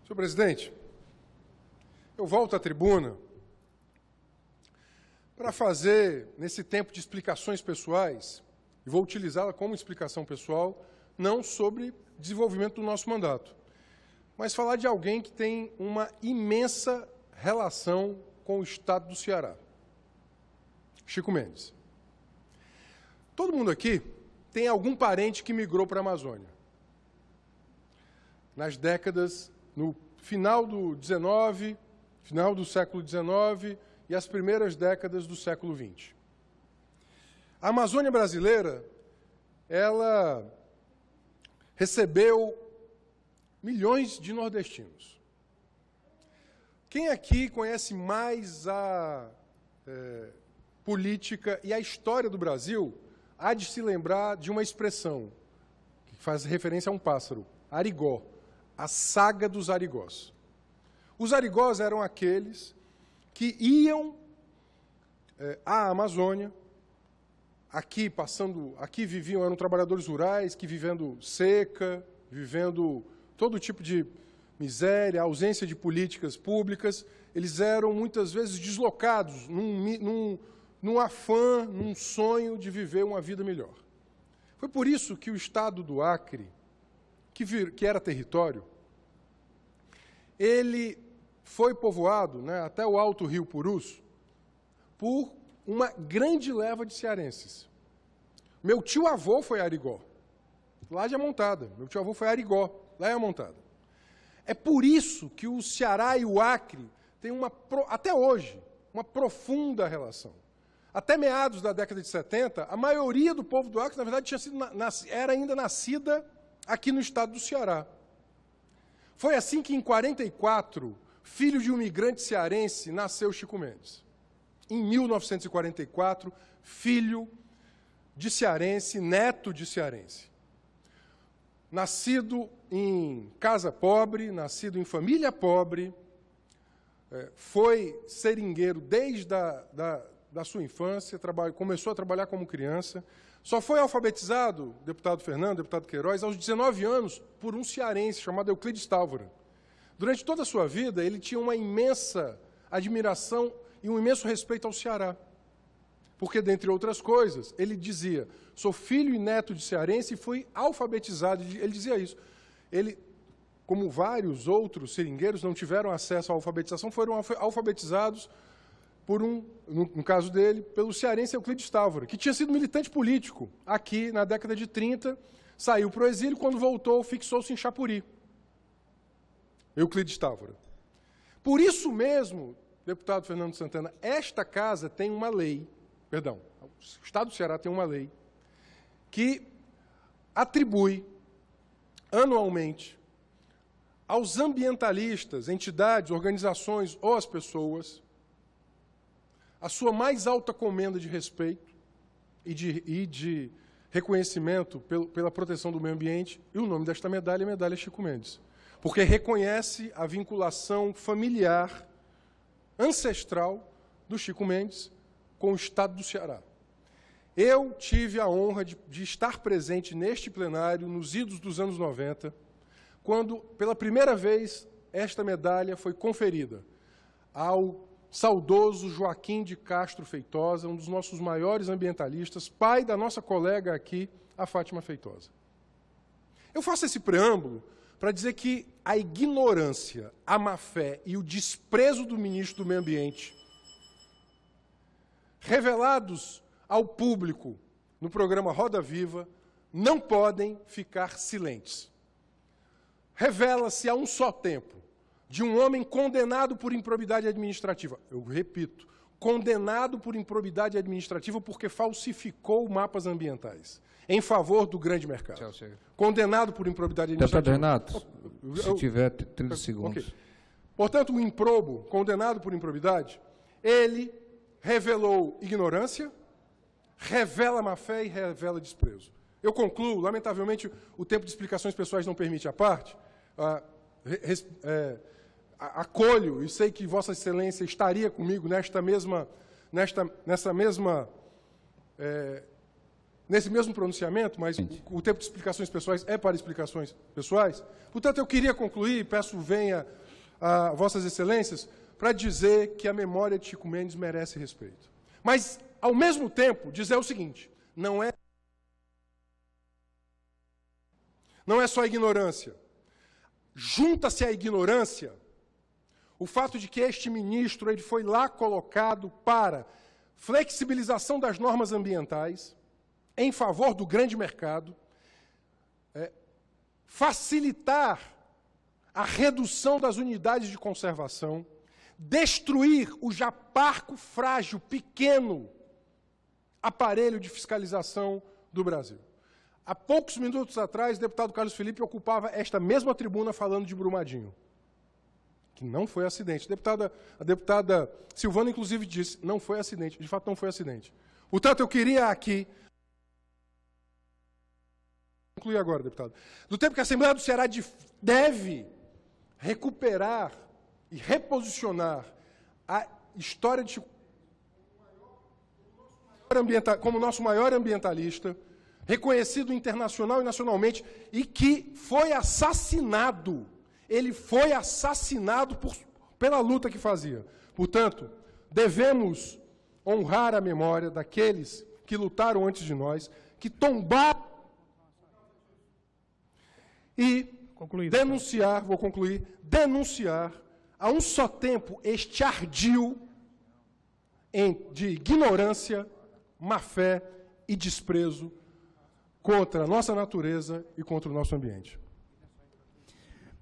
Senhor presidente, eu volto à tribuna para fazer, nesse tempo de explicações pessoais, e vou utilizá-la como explicação pessoal, não sobre desenvolvimento do nosso mandato, mas falar de alguém que tem uma imensa relação com o Estado do Ceará. Chico Mendes. Todo mundo aqui tem algum parente que migrou para a Amazônia. Nas décadas, no final do XIX, final do século XIX e as primeiras décadas do século XX. A Amazônia brasileira, ela recebeu milhões de nordestinos. Quem aqui conhece mais a política e a história do Brasil, há de se lembrar de uma expressão que faz referência a um pássaro, arigó, a saga dos arigós. Os arigós eram aqueles que iam à Amazônia, aqui viviam, eram trabalhadores rurais, que vivendo seca, vivendo todo tipo de miséria, ausência de políticas públicas, eles eram muitas vezes deslocados num afã, num sonho de viver uma vida melhor. Foi por isso que o estado do Acre, que era território, ele foi povoado, né, até o Alto Rio Purus, por uma grande leva de cearenses. Meu tio-avô foi Arigó, lá de Amontada. Meu tio-avô foi Arigó, lá em Amontada. É por isso que o Ceará e o Acre têm, até hoje, uma profunda relação. Até meados da década de 70, a maioria do povo do Acre, na verdade, era ainda nascida aqui no estado do Ceará. Foi assim que, em 44, filho de um imigrante cearense, nasceu Chico Mendes. Em 1944, filho de cearense, neto de cearense. Nascido em casa pobre, nascido em família pobre, foi seringueiro desde da sua infância, começou a trabalhar como criança, só foi alfabetizado, deputado Fernando, deputado Queiroz, aos 19 anos, por um cearense chamado Euclides Tálvora. Durante toda a sua vida, ele tinha uma imensa admiração e um imenso respeito ao Ceará. Porque, dentre outras coisas, ele dizia, sou filho e neto de cearense e fui alfabetizado. Ele dizia isso. Ele, como vários outros seringueiros, não tiveram acesso à alfabetização, foram alfabetizados no caso dele, pelo cearense Euclides Tálvora, que tinha sido militante político aqui na década de 30, saiu para o exílio, quando voltou, fixou-se em Chapuri. Euclides Tálvora. Por isso mesmo, deputado Fernando Santana, esta casa tem uma lei, o Estado do Ceará tem uma lei que atribui anualmente aos ambientalistas, entidades, organizações ou às pessoas a sua mais alta comenda de respeito e de reconhecimento pela proteção do meio ambiente, e o nome desta medalha é Medalha Chico Mendes, porque reconhece a vinculação familiar, ancestral, do Chico Mendes com o Estado do Ceará. Eu tive a honra de estar presente neste plenário, nos idos dos anos 90, quando, pela primeira vez, esta medalha foi conferida ao saudoso Joaquim de Castro Feitosa, um dos nossos maiores ambientalistas, pai da nossa colega aqui, a Fátima Feitosa. Eu faço esse preâmbulo para dizer que a ignorância, a má-fé e o desprezo do ministro do Meio Ambiente, revelados ao público no programa Roda Viva, não podem ficar silentes. Revela-se a um só tempo de um homem condenado por improbidade administrativa. Eu repito, condenado por improbidade administrativa porque falsificou mapas ambientais em favor do grande mercado. Tchau, condenado por improbidade administrativa. Deputado Renato, se tiver 30 segundos. Okay. Portanto, o improbo, condenado por improbidade, ele revelou ignorância, revela má-fé e revela desprezo. Eu concluo, lamentavelmente, o tempo de explicações pessoais não permite a parte, acolho e sei que Vossa Excelência estaria nesse mesmo pronunciamento, mas o tempo de explicações pessoais é para explicações pessoais. Portanto, eu queria concluir, peço venha a Vossas Excelências, para dizer que a memória de Chico Mendes merece respeito. Mas, ao mesmo tempo, dizer o seguinte, não é só ignorância. Junta-se à ignorância o fato de que este ministro ele foi lá colocado para flexibilização das normas ambientais, em favor do grande mercado, facilitar a redução das unidades de conservação, destruir o já parco, frágil, pequeno aparelho de fiscalização do Brasil. Há poucos minutos atrás, o deputado Carlos Felipe ocupava esta mesma tribuna falando de Brumadinho, que não foi acidente. A deputada Silvana, inclusive, disse, não foi acidente. De fato, não foi acidente. Portanto, eu queria aqui concluir agora, deputado. Do tempo que a Assembleia do Ceará deve recuperar e reposicionar a história de Chico como nosso maior ambientalista, reconhecido internacional e nacionalmente, e que foi assassinado. Ele foi assassinado pela luta que fazia. Portanto, devemos honrar a memória daqueles que lutaram antes de nós, que tombaram e denunciar, vou concluir, denunciar a um só tempo este ardil de ignorância, má-fé e desprezo contra a nossa natureza e contra o nosso ambiente.